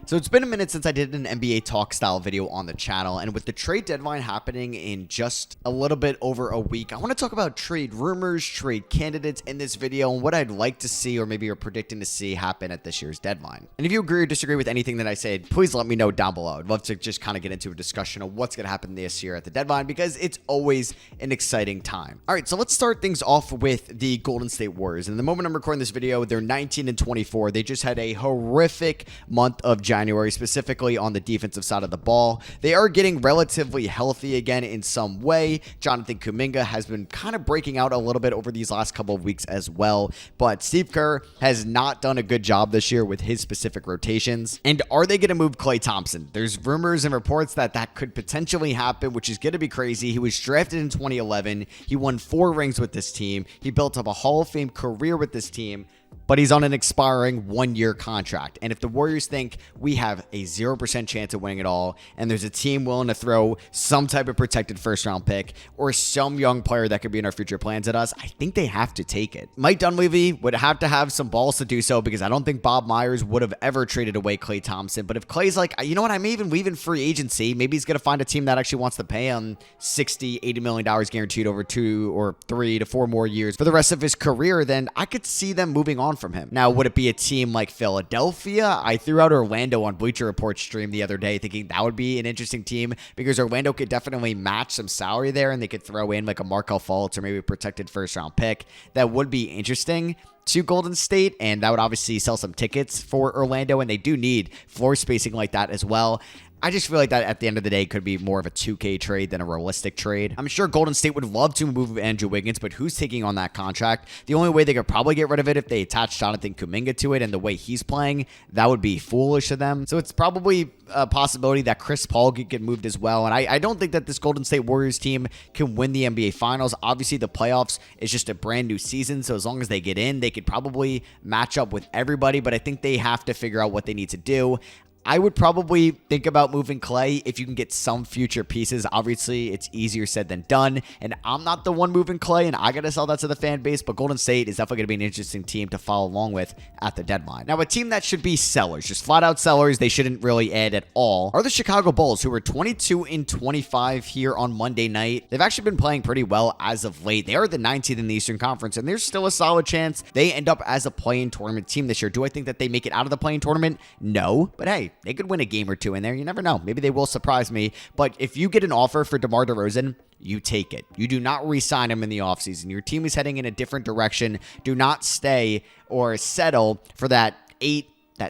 So it's been a minute since I did an NBA talk style video on the channel, and with the trade deadline happening in just a little bit over a week, I want to talk about trade rumors, trade candidates in this video, and what I'd like to see or maybe you're predicting to see happen at this year's deadline. And if you agree or disagree with anything that I said, please let me know down below. I'd love to just kind of get into a discussion of what's going to happen this year at the deadline because it's always an exciting time. All right, so let's start things off with the Golden State Warriors. And the moment I'm recording this video, they're 19-24. They just had a horrific month of January, specifically on the defensive side of the ball. They are getting relatively healthy again in some way. Jonathan Kuminga has been kind of breaking out a little bit over these last couple of weeks as well, but Steve Kerr has not done a good job this year with his specific rotations. And are they going to move Klay Thompson? There's rumors and reports that that could potentially happen, which is going to be crazy. He was drafted in 2011. He won 4 rings with this team. He built up a Hall of Fame career with this team, but he's on an expiring 1-year contract. And if the Warriors think we have a 0% chance of winning it all, and there's a team willing to throw some type of protected first-round pick or some young player that could be in our future plans at us, I think they have to take it. Mike Dunleavy would have to have some balls to do so because I don't think Bob Myers would have ever traded away Klay Thompson. But if Klay's like, you know what, I'm even leaving free agency, maybe he's going to find a team that actually wants to pay him $60, $80 million guaranteed over 2 or 3 to 4 more years for the rest of his career, then I could see them moving on from him. Now, would it be a team like Philadelphia? I threw out Orlando on Bleacher Report stream the other day thinking that would be an interesting team because Orlando could definitely match some salary there and they could throw in like a Markelle Fultz or maybe a protected first-round pick. That would be interesting to Golden State, and that would obviously sell some tickets for Orlando, and they do need floor spacing like that as well. I just feel like that at the end of the day could be more of a 2K trade than a realistic trade. I'm sure Golden State would love to move Andrew Wiggins, but who's taking on that contract? The only way they could probably get rid of it if they attach Jonathan Kuminga to it, and the way he's playing, that would be foolish of them. So it's probably a possibility that Chris Paul could get moved as well. And I don't think that this Golden State Warriors team can win the NBA Finals. Obviously, the playoffs is just a brand new season, so as long as they get in, they could probably match up with everybody, but I think they have to figure out what they need to do. I would probably think about moving Klay if you can get some future pieces. Obviously, it's easier said than done, and I'm not the one moving Klay, and I got to sell that to the fan base, but Golden State is definitely going to be an interesting team to follow along with at the deadline. Now, a team that should be sellers, just flat-out sellers, they shouldn't really add at all, are the Chicago Bulls, who are 22-25 here on Monday night. They've actually been playing pretty well as of late. They are the 19th in the Eastern Conference, and there's still a solid chance they end up as a play-in tournament team this year. Do I think that they make it out of the play-in tournament? No, but hey, they could win a game or two in there. You never know. Maybe they will surprise me. But if you get an offer for DeMar DeRozan, you take it. You do not re-sign him in the offseason. Your team is heading in a different direction. Do not stay or settle for that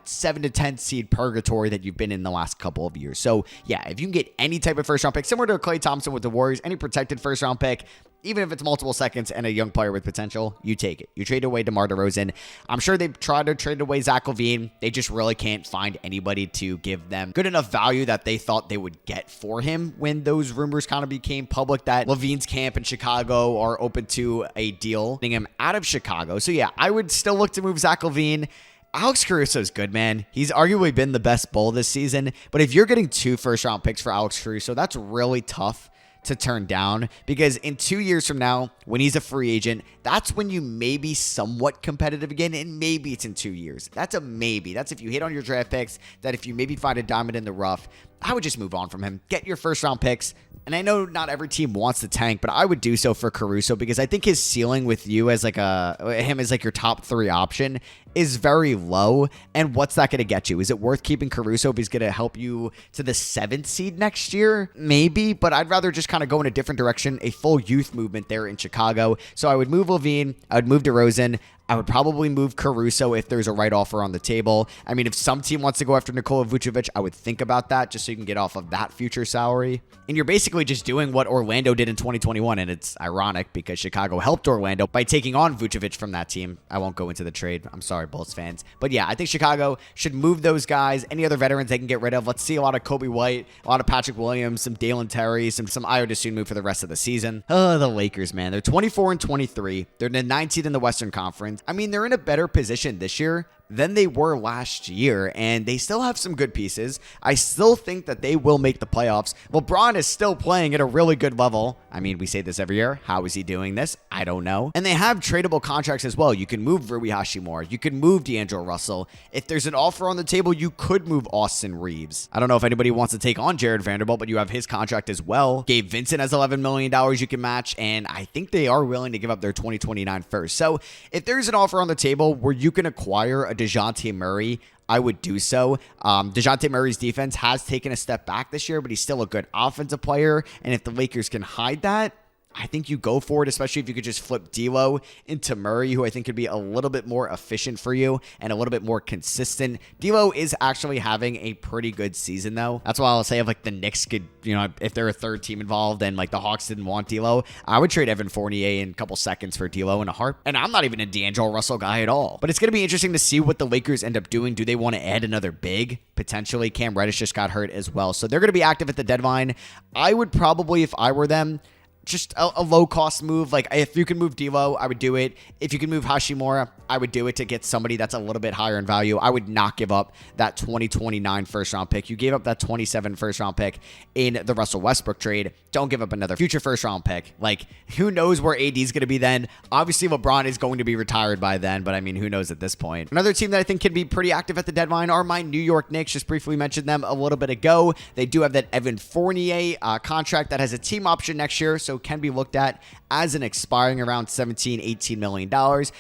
7 to 10 seed purgatory that you've been in the last couple of years. So yeah, if you can get any type of first round pick, similar to Klay Thompson with the Warriors, any protected first round pick, even if it's multiple seconds and a young player with potential, you take it. You trade away DeMar DeRozan. I'm sure they've tried to trade away Zach LaVine. They just really can't find anybody to give them good enough value that they thought they would get for him when those rumors kind of became public that LaVine's camp in Chicago are open to a deal, getting him out of Chicago. So yeah, I would still look to move Zach LaVine. Alex Caruso's good, man. He's arguably been the best Bull this season, but if you're getting 2 first-round picks for Alex Caruso, that's really tough to turn down because in 2 years from now, when he's a free agent, that's when you may be somewhat competitive again, and maybe it's in 2 years. That's a maybe. That's if you hit on your draft picks, that if you maybe find a diamond in the rough, I would just move on from him. Get your first-round picks. And I know not every team wants to tank, but I would do so for Caruso because I think his ceiling with you as like him as like your top 3 option is very low. And what's that going to get you? Is it worth keeping Caruso if he's going to help you to the 7th seed next year? Maybe, but I'd rather just kind of go in a different direction, a full youth movement there in Chicago. So I would move LaVine. I would move DeRozan. I would probably move Caruso if there's a right offer on the table. I mean, if some team wants to go after Nikola Vucevic, I would think about that just so you can get off of that future salary. And you're basically just doing what Orlando did in 2021, and it's ironic because Chicago helped Orlando by taking on Vucevic from that team. I won't go into the trade. I'm sorry, Bulls fans. But yeah, I think Chicago should move those guys. Any other veterans they can get rid of. Let's see a lot of Kobe White, a lot of Patrick Williams, some Dalen Terry, some Ayo Dosunmu for the rest of the season. Oh, the Lakers, man. They're 24-23. They're the 19th in the Western Conference. I mean, they're in a better position this year than they were last year, and they still have some good pieces. I still think that they will make the playoffs. LeBron is still playing at a really good level. I mean, we say this every year. How is he doing this? I don't know. And they have tradable contracts as well. You can move Rui Hachimura. You can move D'Angelo Russell. If there's an offer on the table, you could move Austin Reeves. I don't know if anybody wants to take on Jared Vanderbilt, but you have his contract as well. Gabe Vincent has $11 million you can match, and I think they are willing to give up their 2029 first. So if there's an offer on the table where you can acquire a DeJounte Murray, I would do so. DeJounte Murray's defense has taken a step back this year, but he's still a good offensive player. And if the Lakers can hide that, I think you go for it, especially if you could just flip D'Lo into Murray, who I think could be a little bit more efficient for you and a little bit more consistent. D'Lo is actually having a pretty good season, though. That's why I'll say if like the Knicks could, if they're a third team involved and like the Hawks didn't want D'Lo, I would trade Evan Fournier in a couple seconds for D'Lo in a heart. And I'm not even a D'Angelo Russell guy at all. But it's going to be interesting to see what the Lakers end up doing. Do they want to add another big? Potentially. Cam Reddish just got hurt as well. So they're going to be active at the deadline. I would probably, if I were them, just a low-cost move. Like, if you can move D'Lo, I would do it. If you can move Hachimura, I would do it to get somebody that's a little bit higher in value. I would not give up that 2029 first-round pick. You gave up that 27 first-round pick in the Russell Westbrook trade. Don't give up another future first-round pick. Like, who knows where AD is going to be then? Obviously, LeBron is going to be retired by then, but I mean, who knows at this point? Another team that I think can be pretty active at the deadline are my New York Knicks. Just briefly mentioned them a little bit ago. They do have that Evan Fournier contract that has a team option next year, so can be looked at as an expiring around $17-18 million.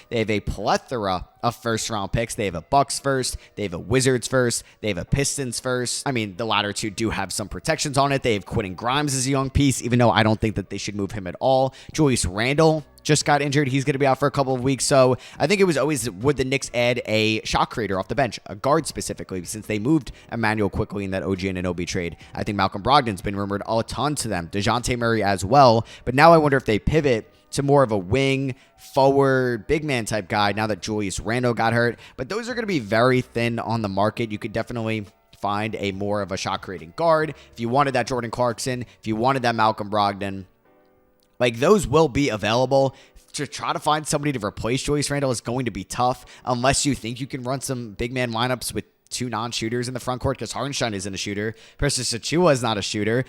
They have a plethora of first-round picks. They have a Bucks first. They have a Wizards first. They have a Pistons first. I mean, the latter two do have some protections on it. They have Quentin Grimes as a young piece, even though I don't think that they should move him at all. Julius Randle just got injured. He's going to be out for a couple of weeks. So I think it was always, would the Knicks add a shot creator off the bench, a guard specifically, since they moved Emmanuel quickly in that OG Anunoby trade. I think Malcolm Brogdon's been rumored a ton to them. DeJounte Murray as well. But now I wonder if they pivot to more of a wing, forward, big man type guy now that Julius Randle got hurt. But those are going to be very thin on the market. You could definitely find a more of a shot creating guard. If you wanted that Jordan Clarkson, if you wanted that Malcolm Brogdon, like, those will be available. To try to find somebody to replace Julius Randle is going to be tough unless you think you can run some big man lineups with two non-shooters in the front court, because Hartenstein isn't a shooter. Precious Achiuwa is not a shooter.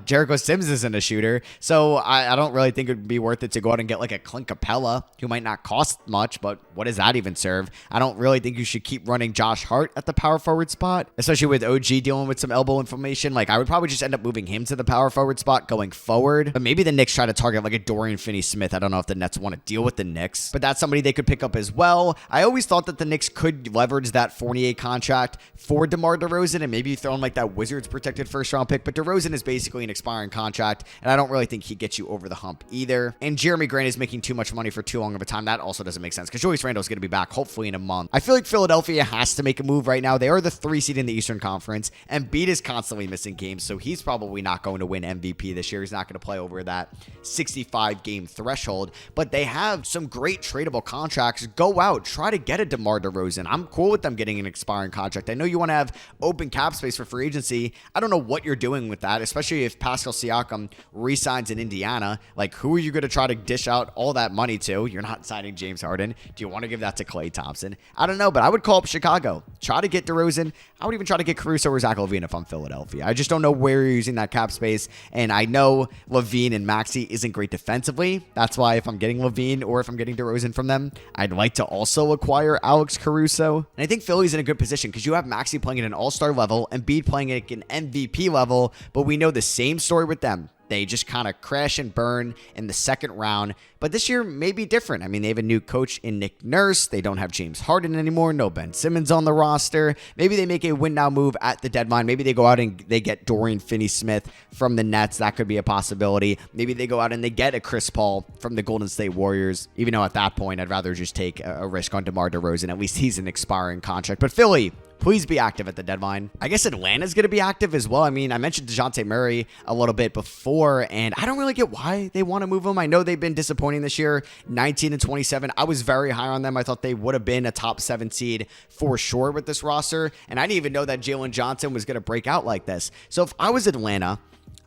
Jericho Sims isn't a shooter. So I don't really think it would be worth it to go out and get like a Clint Capella, who might not cost much, but what does that even serve? I don't really think you should keep running Josh Hart at the power forward spot, especially with OG dealing with some elbow inflammation. Like, I would probably just end up moving him to the power forward spot going forward. But maybe the Knicks try to target like a Dorian Finney-Smith. I don't know if the Nets want to deal with the Knicks, but that's somebody they could pick up as well. I always thought that the Knicks could leverage that Fournier contract for DeMar DeRozan and maybe throw in like that Wizards protected first round pick, but DeRozan is basically an expiring contract, and I don't really think he gets you over the hump either. And Jeremy Grant is making too much money for too long of a time. That also doesn't make sense because Julius Randle is going to be back hopefully in a month. I feel like Philadelphia has to make a move right now. They are the 3 seed in the Eastern Conference, and Embiid is constantly missing games, so he's probably not going to win MVP this year. He's not going to play over that 65 game threshold, but they have some great tradable contracts. Go out, try to get a DeMar DeRozan. I'm cool with them getting an expiring contract. I know you want to have open cap space for free agency. I don't know what you're doing with that, especially if Pascal Siakam re-signs in Indiana. Like, who are you going to try to dish out all that money to? You're not signing James Harden. Do you want to give that to Klay Thompson? I don't know, but I would call up Chicago. Try to get DeRozan. I would even try to get Caruso or Zach LaVine if I'm Philadelphia. I just don't know where you're using that cap space, and I know LaVine and Maxey isn't great defensively. That's why if I'm getting LaVine or if I'm getting DeRozan from them, I'd like to also acquire Alex Caruso. And I think Philly's in a good position because you have Maxey playing at an all-star level and Embiid playing at an MVP level, but we know the same story with them. They just kind of crash and burn in the second round. But this year may be different. I mean, they have a new coach in Nick Nurse. They don't have James Harden anymore. No Ben Simmons on the roster. Maybe they make a win-now move at the deadline. Maybe they go out and they get Dorian Finney-Smith from the Nets. That could be a possibility. Maybe they go out and they get a Chris Paul from the Golden State Warriors. Even though at that point, I'd rather just take a risk on DeMar DeRozan. At least he's an expiring contract. But Philly, please be active at the deadline. I guess Atlanta's going to be active as well. I mean, I mentioned DeJounte Murray a little bit before, and I don't really get why they want to move him. I know they've been disappointing this year, 19-27. I was very high on them. I thought they would have been a top 7 seed for sure with this roster, and I didn't even know that Jalen Johnson was going to break out like this. So if I was Atlanta,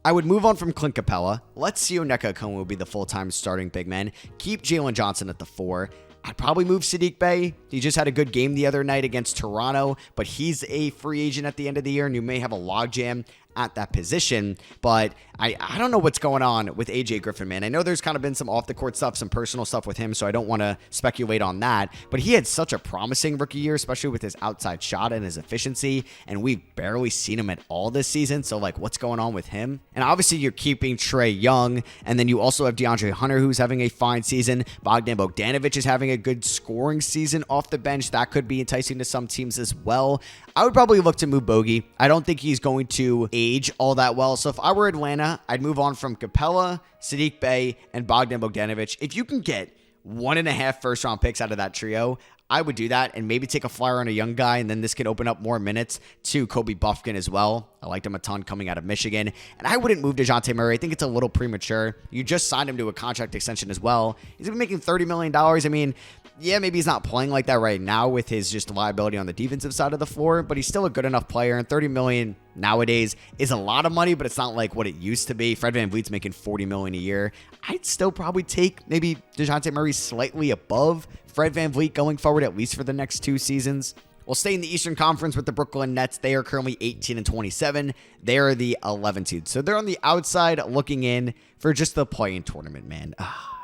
I would move on from Clint Capella. Let Sioneka Okongwu be the full-time starting big man. Keep Jalen Johnson at the 4. I'd probably move Sadiq Bey. He just had a good game the other night against Toronto, but he's a free agent at the end of the year, and you may have a logjam at that position. But I don't know what's going on with AJ Griffin, man. I know there's kind of been some off the court stuff, some personal stuff with him, so I don't want to speculate on that. But he had such a promising rookie year, especially with his outside shot and his efficiency, and we've barely seen him at all this season. So like, what's going on with him? And obviously you're keeping Trae Young, and then you also have DeAndre Hunter, who's having a fine season. Bogdan Bogdanovic is having a good scoring season off the bench. That could be enticing to some teams as well. I would probably look to move Bogey. I don't think he's going to age all that well. So if I were Atlanta, I'd move on from Capella, Sadiq Bey, and Bogdan Bogdanovic. If you can get 1.5 first-round picks out of that trio, I would do that and maybe take a flyer on a young guy, and then this could open up more minutes to Kobe Buffkin as well. I liked him a ton coming out of Michigan, and I wouldn't move DeJounte Murray. I think it's a little premature. You just signed him to a contract extension as well. He's going to be making $30 million. I mean, yeah, maybe he's not playing like that right now with his just liability on the defensive side of the floor, but he's still a good enough player, and $30 million nowadays is a lot of money, but it's not like what it used to be. Fred VanVleet's making $40 million a year. I'd still probably take maybe DeJounte Murray slightly above Fred VanVleet going forward, at least for the next 2 seasons. We'll stay in the Eastern Conference with the Brooklyn Nets. They are currently 18-27. They are the 11th seed. So they're on the outside looking in for just the play-in tournament, man.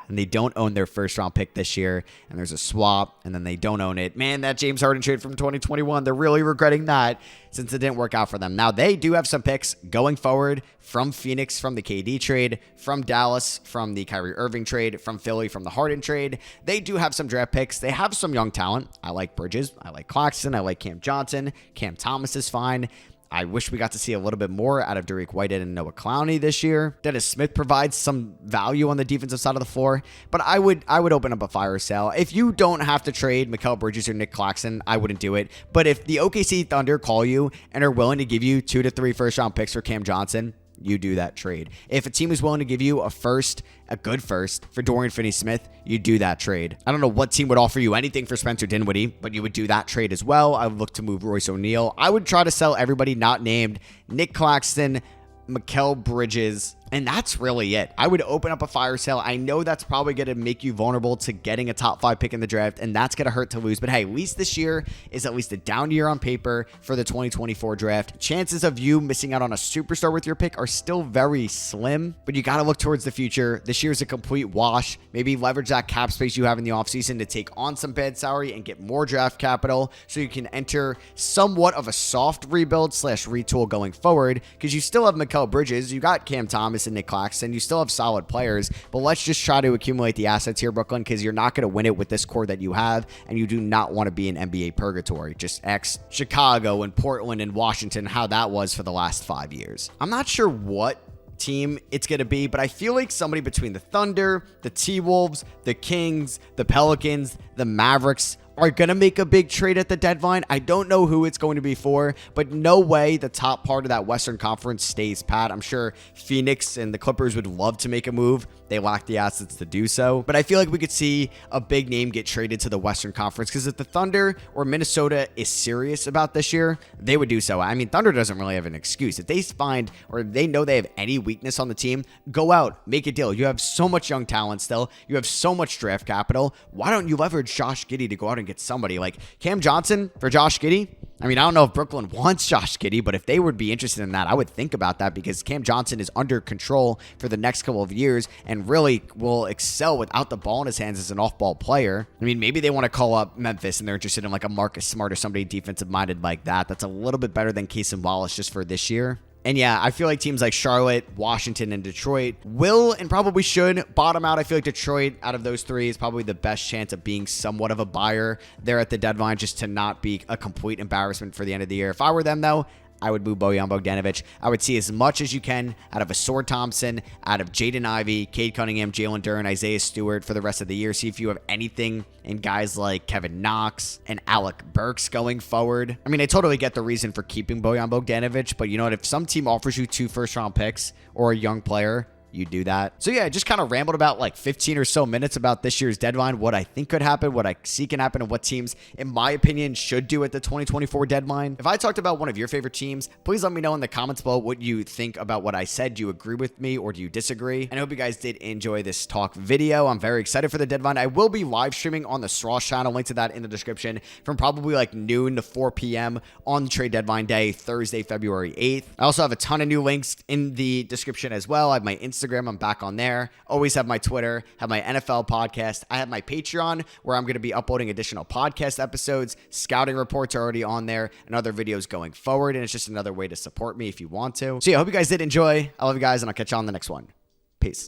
And they don't own their first-round pick this year, and there's a swap, and then they don't own it. Man, that James Harden trade from 2021, they're really regretting that since it didn't work out for them. Now, they do have some picks going forward from Phoenix, from the KD trade, from Dallas, from the Kyrie Irving trade, from Philly, from the Harden trade. They do have some draft picks. They have some young talent. I like Bridges. I like Claxton. I like Cam Johnson. Cam Thomas is fine. I wish we got to see a little bit more out of Derek Whitehead and Noah Clowney this year. Dennis Smith provides some value on the defensive side of the floor, but I would open up a fire sale. If you don't have to trade Mikal Bridges or Nick Claxton, I wouldn't do it. But if the OKC Thunder call you and are willing to give you 2 to 3 first-round picks for Cam Johnson, you do that trade. If a team is willing to give you a good first for Dorian Finney-Smith, you do that trade. I don't know what team would offer you anything for Spencer Dinwiddie, but you would do that trade as well. I would look to move Royce O'Neal. I would try to sell everybody not named Nick Claxton, Mikal Bridges, and that's really it. I would open up a fire sale. I know that's probably going to make you vulnerable to getting a top 5 pick in the draft, and that's going to hurt to lose. But hey, at least this year is at least a down year on paper for the 2024 draft. Chances of you missing out on a superstar with your pick are still very slim, but you got to look towards the future. This year is a complete wash. Maybe leverage that cap space you have in the offseason to take on some bad salary and get more draft capital so you can enter somewhat of a soft rebuild / retool going forward, because you still have Mikal Bridges, you got Cam Thomas and Nick Claxton, you still have solid players, but let's just try to accumulate the assets here, Brooklyn, because you're not going to win it with this core that you have, and you do not want to be in NBA purgatory. Just Chicago and Portland and Washington, how that was for the last 5 years. I'm not sure what team it's going to be, but I feel like somebody between the Thunder, the T-Wolves, the Kings, the Pelicans, the Mavericks are going to make a big trade at the deadline. I don't know who it's going to be for, but no way the top part of that Western Conference stays pat. I'm sure Phoenix and the Clippers would love to make a move. They lack the assets to do so, but I feel like we could see a big name get traded to the Western Conference, because if the Thunder or Minnesota is serious about this year, they would do so. I mean, Thunder doesn't really have an excuse. If they find or they know they have any weakness on the team, go out, make a deal. You have so much young talent still. You have so much draft capital. Why don't you leverage Josh Giddey to go out and get somebody like Cam Johnson for Josh Giddey? I mean, I don't know if Brooklyn wants Josh Giddey, but if they would be interested in that, I would think about that, because Cam Johnson is under control for the next couple of years and really will excel without the ball in his hands as an off-ball player. I mean, maybe they want to call up Memphis and they're interested in like a Marcus Smart or somebody defensive-minded like that. That's a little bit better than Cason Wallace just for this year. And yeah, I feel like teams like Charlotte, Washington, and Detroit will and probably should bottom out. I feel like Detroit, out of those 3, is probably the best chance of being somewhat of a buyer there at the deadline, just to not be a complete embarrassment for the end of the year. If I were them, though, I would move Bojan Bogdanovic. I would see as much as you can out of Asor Thompson, out of Jaden Ivey, Cade Cunningham, Jalen Duren, Isaiah Stewart for the rest of the year. See if you have anything in guys like Kevin Knox and Alec Burks going forward. I mean, I totally get the reason for keeping Bojan Bogdanovic, but you know what? If some team offers you 2 first-round picks or a young player, you do that. So yeah, I just kind of rambled about like 15 or so minutes about this year's deadline, what I think could happen, what I see can happen, and what teams, in my opinion, should do at the 2024 deadline. If I talked about one of your favorite teams, please let me know in the comments below what you think about what I said. Do you agree with me or do you disagree? And I hope you guys did enjoy this talk video. I'm very excited for the deadline. I will be live streaming on the Straws channel, link to that in the description, from probably like noon to 4 p.m. on trade deadline day, Thursday, February 8th. I also have a ton of new links in the description as well. I have my Instagram, I'm back on there. Always have my Twitter, have my NFL podcast. I have my Patreon where I'm going to be uploading additional podcast episodes. Scouting reports are already on there and other videos going forward. And it's just another way to support me if you want to. So yeah, I hope you guys did enjoy. I love you guys and I'll catch you on the next one. Peace.